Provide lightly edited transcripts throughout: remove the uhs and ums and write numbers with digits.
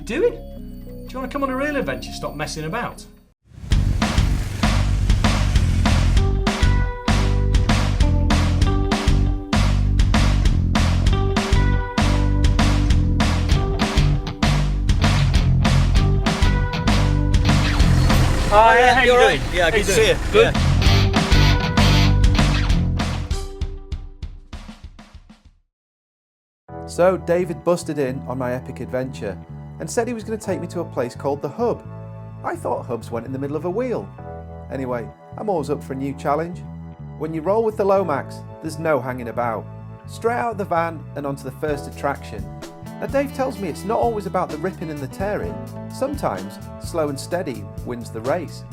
doing? Do you want to come on a real adventure? Stop messing about. Hi, how you doing? Yeah, good to see you. Good. Yeah. So David busted in on my epic adventure and said he was going to take me to a place called the HUBB. I thought hubs went in the middle of a wheel. Anyway, I'm always up for a new challenge. When you roll with the Lomax, there's no hanging about. Straight out of the van and onto the first attraction. Now Dave tells me it's not always about the ripping and the tearing. Sometimes slow and steady wins the race.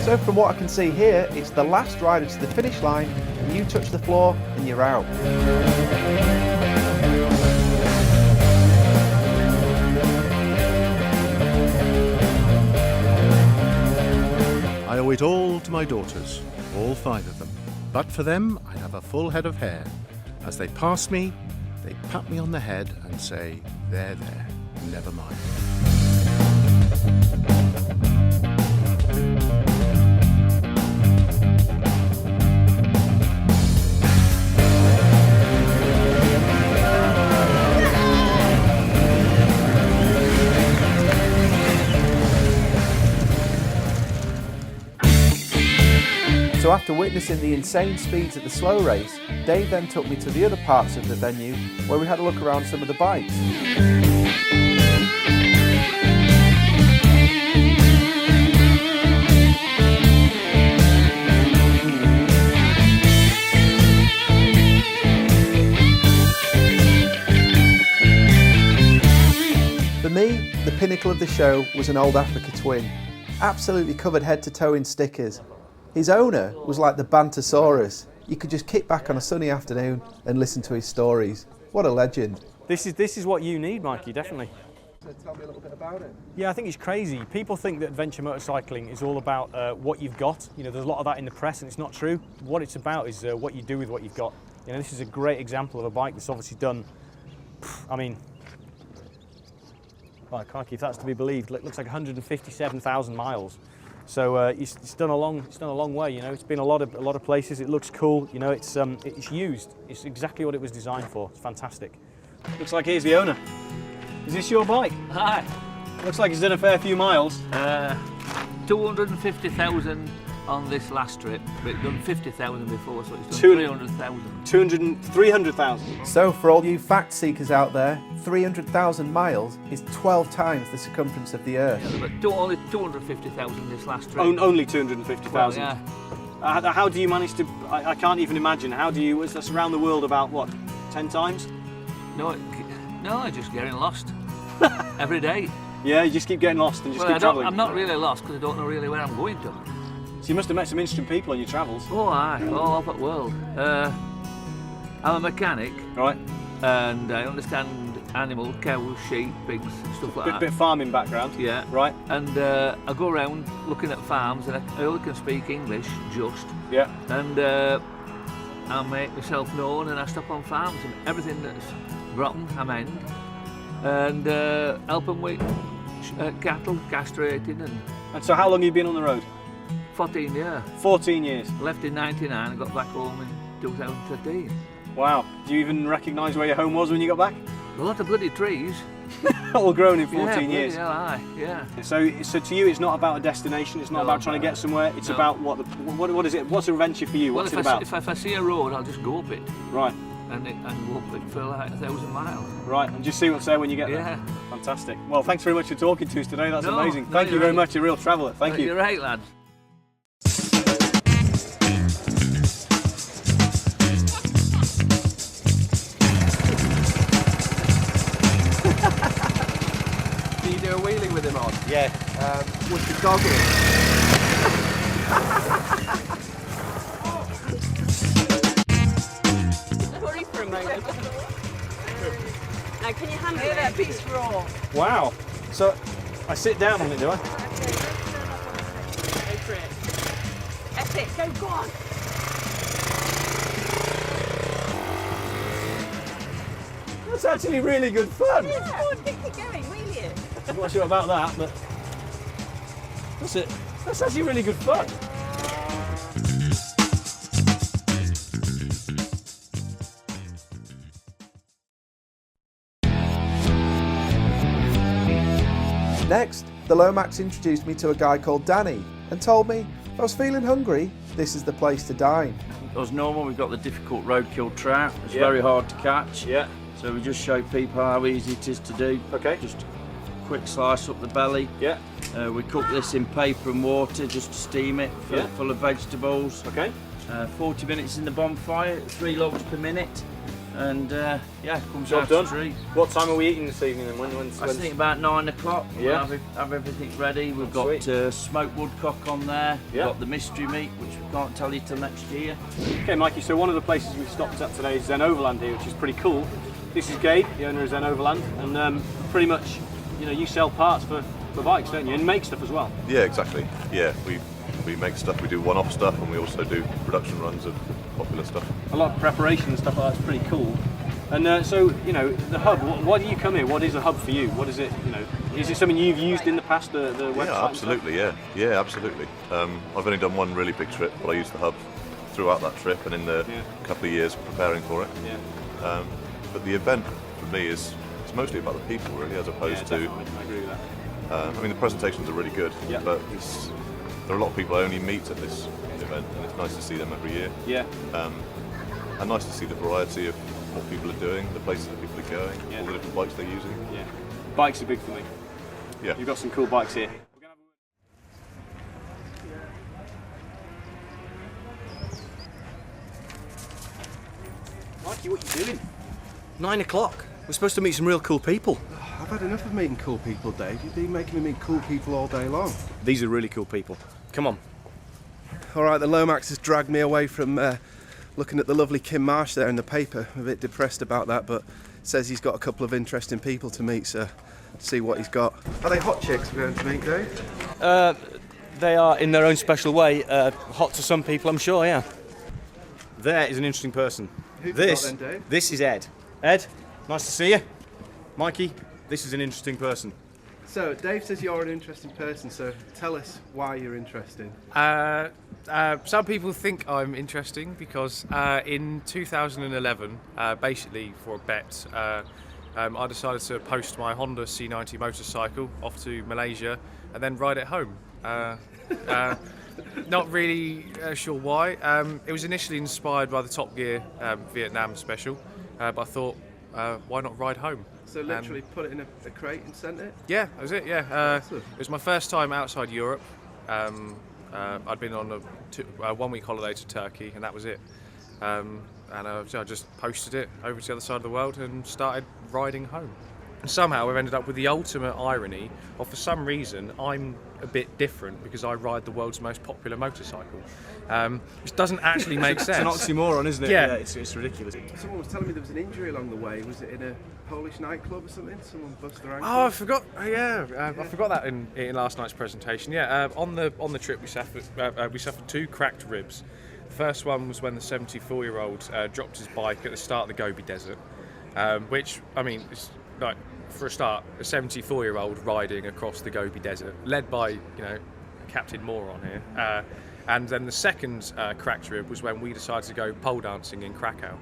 So from what I can see here, it's the last rider to the finish line, and you touch the floor and you're out. I owe it all to my daughters, all 5 of them. But for them, I have a full head of hair. As they pass me, they pat me on the head and say, there, never mind. So after witnessing the insane speeds at the slow race, Dave then took me to the other parts of the venue where we had a look around some of the bikes. For me, the pinnacle of the show was an old Africa twin, absolutely covered head to toe in stickers. His owner was like the Bantosaurus. You could just kick back on a sunny afternoon and listen to his stories. What a legend. This is what you need, Mikey, definitely. So tell me a little bit about it. Yeah, I think it's crazy. People think that adventure motorcycling is all about what you've got. You know, there's a lot of that in the press, and it's not true. What it's about is what you do with what you've got. You know, this is a great example of a bike that's obviously done, I mean, well, crikey, if that's to be believed, it looks like 157,000 miles. So it's done a long way. You know, it's been a lot of places. It looks cool. You know, it's used. It's exactly what it was designed for. It's fantastic. Looks like here's the owner. Is this your bike? Hi. Looks like he's done a fair few miles. 250,000 on this last trip, but it's done 50,000 before, so it's done 300,000. 300,000. So for all you fact seekers out there, 300,000 miles is 12 times the circumference of the Earth. Yeah, but only 250,000 this last trip. Only 250,000. Well, yeah. How do you manage to? I can't even imagine. How do you? That's around the world about what? 10 times? No, just getting lost every day. Yeah, you just keep getting lost and just Well, keep travelling. I'm not really lost because I don't know really where I'm going to. So you must have met some interesting people on your travels. Oh, aye, all over the world. I'm a mechanic, Right. and I understand animals, cows, sheep, pigs, stuff like that. Bit farming background. Yeah. Right. And I go around looking at farms, and I only can speak English, just. Yeah. And I make myself known, and I stop on farms, and everything that's rotten, I mend. And help them with cattle, castrating, And so how long have you been on the road? 14 years. 14 years. Left in '99 and got back home in 2013. Wow. Do you even recognise where your home was when you got back? A lot of bloody trees. All grown in 14 yeah, years. Hell, aye, yeah. So to you, it's not about a destination. It's not about trying to get somewhere. It's about what is it? What's an adventure for you? What's it about? If I see a road, I'll just go up it. Right. And go up it for like 1,000 miles. Right, and just see what's there when you get there. Yeah. Fantastic. Well, thanks very much for talking to us today. That's No, amazing. no, Thank you you're very right. much. You're a real traveller. Thank you. You're right, lad. Do you do a wheeling with him on? Yeah. With the goggles? Worry for a moment. Now, can you handle it? That piece raw. Wow. So I sit down on it, do I? Go for it. That's it. Go, go on. That's actually really good fun. Yeah, go on, keep going, wheel it. I'm not sure about that, but that's it. That's actually really good fun. Next, the Lomax introduced me to a guy called Danny and told me if I was feeling hungry, this is the place to dine. As normal, we've got the difficult roadkill trout. It's Yeah. very hard to catch. Yeah. So we just show people how easy it is to do. Okay. Just quick slice up the belly. Yeah. We cook this in paper and water just to steam it, fill Yeah. it full of vegetables. Okay. 40 minutes in the bonfire, 3 logs per minute. And yeah, comes Job out done. to treat. What time are we eating this evening then? I think about 9 o'clock. Yeah. We'll have everything ready. We've got Sweet. smoked woodcock on there. Yeah. We've got the mystery meat, which we can't tell you till next year. Okay, Mikey, so one of the places we've stopped at today is Zen Overland here, which is pretty cool. This is Gabe, the owner of Zen Overland, and pretty much, you know, you sell parts for bikes, don't you? And make stuff as well. Yeah, exactly. Yeah, we make stuff, we do one-off stuff, and we also do production runs of popular stuff. A lot of preparation and stuff like that's pretty cool. And so, you know, the hub, why do you come here? What is a hub for you? What is it, you know, is it something you've used in the past, the website? Yeah, absolutely, yeah, absolutely. I've only done one really big trip, but I used the hub throughout that trip and in the couple of years preparing for it. Yeah. But the event for me it's mostly about the people really, as opposed to. Definitely. I agree with that. I mean, the presentations are really good, Yeah. but there are a lot of people I only meet at this event, and it's nice to see them every year. Yeah. And nice to see the variety of what people are doing, the places that people are going, Yeah. all the different bikes they're using. Yeah. Bikes are big for me. Yeah. You've got some cool bikes here. Mikey, what are you doing? 9 o'clock. We're supposed to meet some real cool people. I've had enough of meeting cool people, Dave. You've been making me meet cool people all day long. These are really cool people. Come on. All right, the Lomax has dragged me away from looking at the lovely Kim Marsh there in the paper. I'm a bit depressed about that, but says he's got a couple of interesting people to meet, so see what he's got. Are they hot chicks we're going to meet, Dave? They are, in their own special way, hot to some people, I'm sure, yeah. There is an interesting person. Who have you got then, Dave? This is Ed. Ed, nice to see you. Mikey, this is an interesting person. So, Dave says you're an interesting person, so tell us why you're interesting. Some people think I'm interesting because in 2011, basically for a bet, I decided to post my Honda C90 motorcycle off to Malaysia and then ride it home. Not really sure why. It was initially inspired by the Top Gear Vietnam special, but I thought, why not ride home? So literally put it in a crate and sent it? Yeah, that was it, yeah. It was my first time outside Europe. I'd been on a 1 week holiday to Turkey and that was it. So I just posted it over to the other side of the world and started riding home. And somehow I've ended up with the ultimate irony of, for some reason, I'm a bit different because I ride the world's most popular motorcycle. Which doesn't actually make sense. It's an oxymoron, isn't it? Yeah. It's ridiculous. Someone was telling me there was an injury along the way. Was it in a Polish nightclub or something? Someone bust their ankle? Oh, I forgot. I forgot that in last night's presentation. Yeah, on the trip we suffered 2 cracked ribs. The first one was when the 74-year-old dropped his bike at the start of the Gobi Desert, which, I mean, is like, for a start, a 74-year-old riding across the Gobi Desert, led by, you know, Captain Moron here. And then the second cracked rib was when we decided to go pole dancing in Krakow,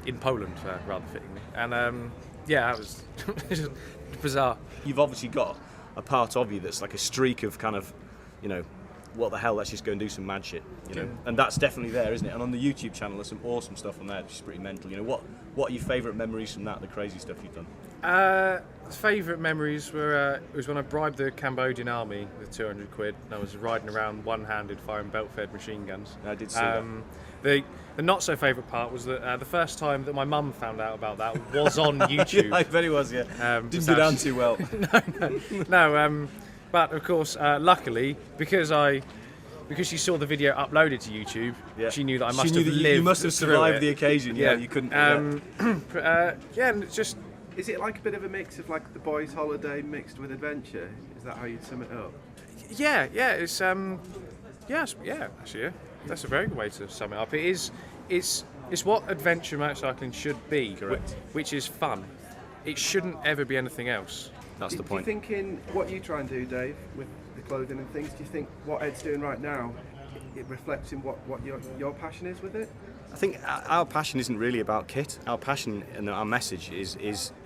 in Poland, rather fittingly. And yeah, that was bizarre. You've obviously got a part of you that's like a streak of kind of, you know, what the hell, let's just go and do some mad shit, you know. And that's definitely there, isn't it? And on the YouTube channel there's some awesome stuff on there which is pretty mental. You know, what are your favourite memories from that, the crazy stuff you've done? Favourite memories were it was when I bribed the Cambodian army with 200 quid and I was riding around one-handed firing belt-fed machine guns. I did see that. The not so favourite part was that the first time that my mum found out about that was on YouTube. I bet it was, yeah. Didn't go down too well. No. But of course, luckily, because she saw the video uploaded to YouTube, she knew that I must have lived. You must have survived the occasion. Yeah, you couldn't. Yeah, and it's just. Is it like a bit of a mix of like the boys' holiday mixed with adventure? Is that how you'd sum it up? Yeah, it's actually, yeah, that's a very good way to sum it up. It's It's what adventure motorcycling should be. Correct. Which is fun. It shouldn't ever be anything else. That's the point. Do you think in what you try and do, Dave, with the clothing and things, do you think what Ed's doing right now, it reflects in what your passion is with it? I think our passion isn't really about kit. Our passion and our message is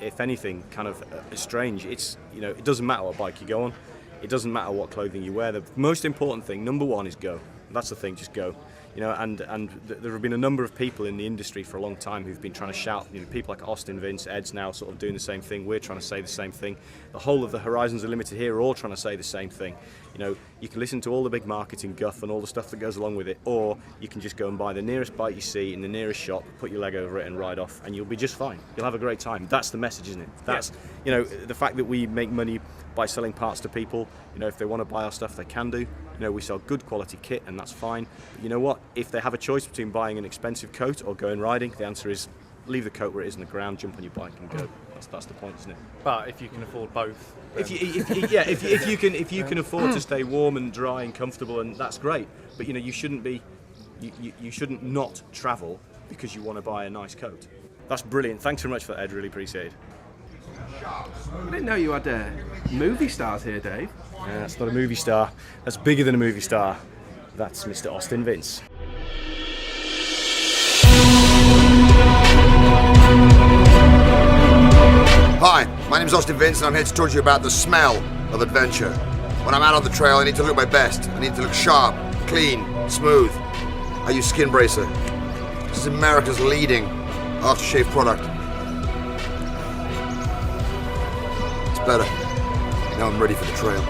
if anything, kind of strange. It's, you know, it doesn't matter what bike you go on. It doesn't matter what clothing you wear. The most important thing, number one, is go. That's the thing, just go. You know, and there have been a number of people in the industry for a long time who've been trying to shout. You know, people like Austin, Vince, Ed's now sort of doing the same thing. We're trying to say the same thing. The whole of the Horizons Are Limited here are all trying to say the same thing. You know, you can listen to all the big marketing guff and all the stuff that goes along with it, or you can just go and buy the nearest bike you see in the nearest shop, put your leg over it and ride off, and you'll be just fine. You'll have a great time. That's the message, isn't it? That's, you know, the fact that we make money by selling parts to people. You know, if they want to buy our stuff, they can do. You know, we sell good quality kit, and that's fine. But you know what? If they have a choice between buying an expensive coat or going riding, the answer is leave the coat where it is on the ground, jump on your bike and go. That's the point, isn't it? But if you can afford both, if you can afford to stay warm and dry and comfortable, and that's great. But you know, you shouldn't shouldn't not travel because you want to buy a nice coat. That's brilliant. Thanks very much for that, Ed. Really appreciate it. I didn't know you had movie stars here, Dave. Yeah, that's not a movie star. That's bigger than a movie star. That's Mr. Austin Vince. Hi, my name is Austin Vince, and I'm here to talk to you about the smell of adventure. When I'm out on the trail, I need to look my best. I need to look sharp, clean, smooth. I use Skin Bracer. This is America's leading aftershave product. It's better. Now I'm ready for the trail.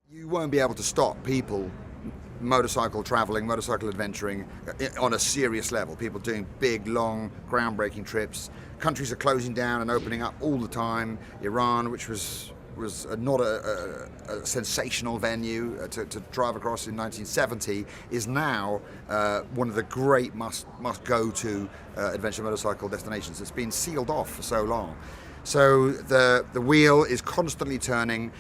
You won't be able to stop people motorcycle traveling, motorcycle adventuring on a serious level. People doing big, long, groundbreaking trips. Countries are closing down and opening up all the time. Iran, which was not a sensational venue to drive across in 1970, is now one of the great must-go-to adventure motorcycle destinations. It's been sealed off for so long. So the wheel is constantly turning.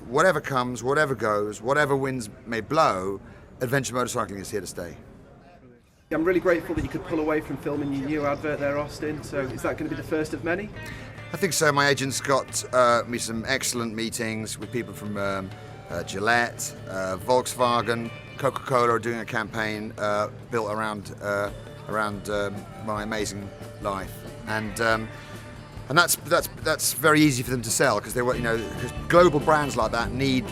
Whatever comes, whatever goes, whatever winds may blow, adventure motorcycling is here to stay. I'm really grateful that you could pull away from filming your new advert there, Austin. So is that going to be the first of many? I think so. My agent's got me some excellent meetings with people from Gillette, Volkswagen, Coca-Cola are doing a campaign built around my amazing life, and that's very easy for them to sell because because global brands like that need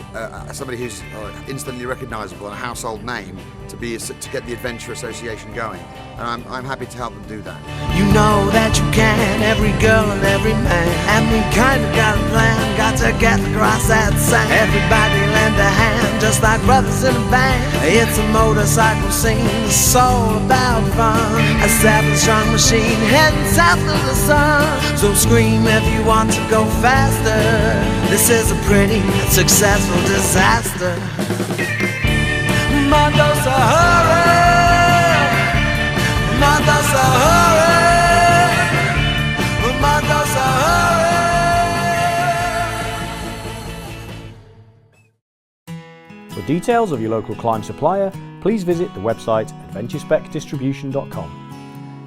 somebody who's instantly recognisable and a household name to get the Adventure Association going, and I'm happy to help them do that. You know that you can, every girl and every man, and we kinda got a plan, got to get across that sand. Everybody lend a hand, just like brothers in a band. It's a motorcycle scene, it's all about fun. A 7-strong machine heading south of the sun. So scream if you want to go faster. This is a pretty successful disaster. Mondo Sahara, Mondo Sahara, Mondo Sahara. For details of your local Climb supplier, please visit the website adventurespecdistribution.com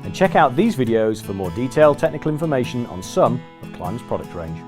and check out these videos for more detailed technical information on some of Climb's product range.